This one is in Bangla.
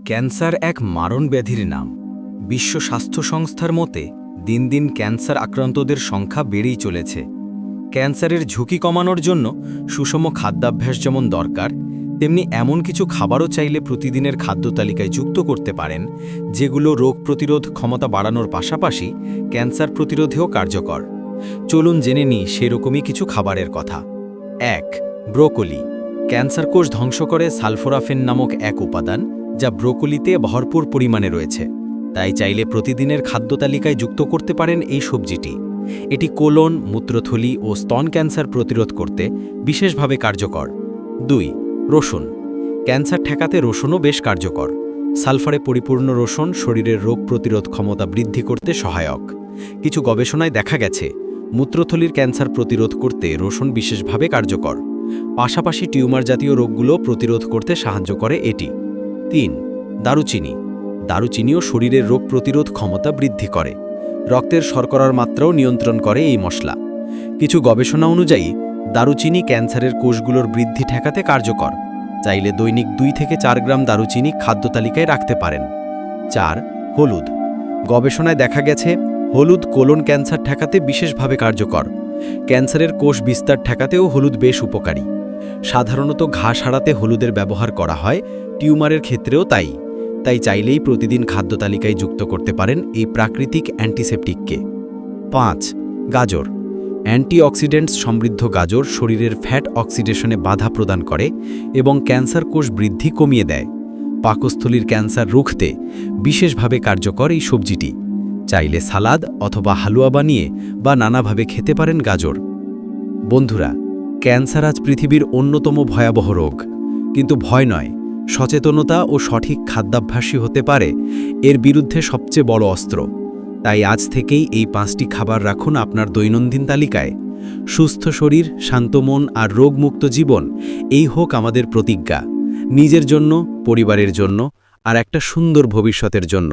ক্যান্সার এক মারণ ব্যাধির নাম। বিশ্ব স্বাস্থ্য সংস্থার মতে দিন দিন ক্যান্সার আক্রান্তদের সংখ্যা বেড়েই চলেছে। ক্যান্সারের ঝুঁকি কমানোর জন্য সুষম খাদ্যাভ্যাস যেমন দরকার, তেমনি এমন কিছু খাবারও চাইলে প্রতিদিনের খাদ্য তালিকায় যুক্ত করতে পারেন, যেগুলো রোগ প্রতিরোধ ক্ষমতা বাড়ানোর পাশাপাশি ক্যান্সার প্রতিরোধেও কার্যকর। চলুন জেনে নিই সেরকমই কিছু খাবারের কথা। ১. ব্রোকলি। ক্যান্সার কোষ ধ্বংস করে সালফোরাফেন নামক এক উপাদান, যা ব্রোকলিতে ভরপুর পরিমাণে রয়েছে। তাই চাইলে প্রতিদিনের খাদ্য তালিকায় যুক্ত করতে পারেন এই সবজিটি। এটি কোলন, মূত্রথলি ও স্তন ক্যান্সার প্রতিরোধ করতে বিশেষভাবে কার্যকর। ২. রসুন। ক্যান্সার ঠেকাতে রসুনও বেশ কার্যকর। সালফারে পরিপূর্ণ রসুন শরীরের রোগ প্রতিরোধ ক্ষমতা বৃদ্ধি করতে সহায়ক। কিছু গবেষণায় দেখা গেছে মূত্রথলির ক্যান্সার প্রতিরোধ করতে রসুন বিশেষভাবে কার্যকর। পাশাপাশি টিউমার জাতীয় রোগগুলো প্রতিরোধ করতে সাহায্য করে এটি। ৩. দারুচিনি। দারুচিনিও শরীরের রোগ প্রতিরোধ ক্ষমতা বৃদ্ধি করে। রক্তের শর্করার মাত্রাও নিয়ন্ত্রণ করে এই মশলা। কিছু গবেষণা অনুযায়ী দারুচিনি ক্যান্সারের কোষগুলোর বৃদ্ধি ঠেকাতে কার্যকর। চাইলে দৈনিক 2 থেকে 4 গ্রাম দারুচিনি খাদ্য তালিকায় রাখতে পারেন। ৪. হলুদ। গবেষণায় দেখা গেছে হলুদ কোলন ক্যান্সার ঠেকাতে বিশেষভাবে কার্যকর। ক্যান্সারের কোষ বিস্তার ঠেকাতেও হলুদ বেশ উপকারী। সাধারণত ঘা সারাতে হলুদের ব্যবহার করা হয়, টিউমারের ক্ষেত্রেও তাই চাইলেই প্রতিদিন খাদ্য তালিকায় যুক্ত করতে পারেন এই প্রাকৃতিক অ্যান্টিসেপটিককে। ৫. গাজর। অ্যান্টিঅক্সিডেন্টস সমৃদ্ধ গাজর শরীরের ফ্যাট অক্সিডেশনে বাধা প্রদান করে এবং ক্যান্সার কোষ বৃদ্ধি কমিয়ে দেয়। পাকস্থলীর ক্যান্সার রুখতে বিশেষভাবে কার্যকর এই সবজিটি। চাইলে সালাদ অথবা হালুয়া বানিয়ে বা নানাভাবে খেতে পারেন গাজর। বন্ধুরা, ক্যান্সার আজ পৃথিবীর অন্যতম ভয়াবহ রোগ। কিন্তু ভয় নয়, সচেতনতা ও সঠিক খাদ্যাভ্যাসই হতে পারে এর বিরুদ্ধে সবচেয়ে বড় অস্ত্র। তাই আজ থেকেই এই 5টি খাবার রাখুন আপনার দৈনন্দিন তালিকায়। সুস্থ শরীর, শান্ত মন আর রোগমুক্ত জীবন, এই হোক আমাদের প্রতিজ্ঞা। নিজের জন্য, পরিবারের জন্য আর একটা সুন্দর ভবিষ্যতের জন্য।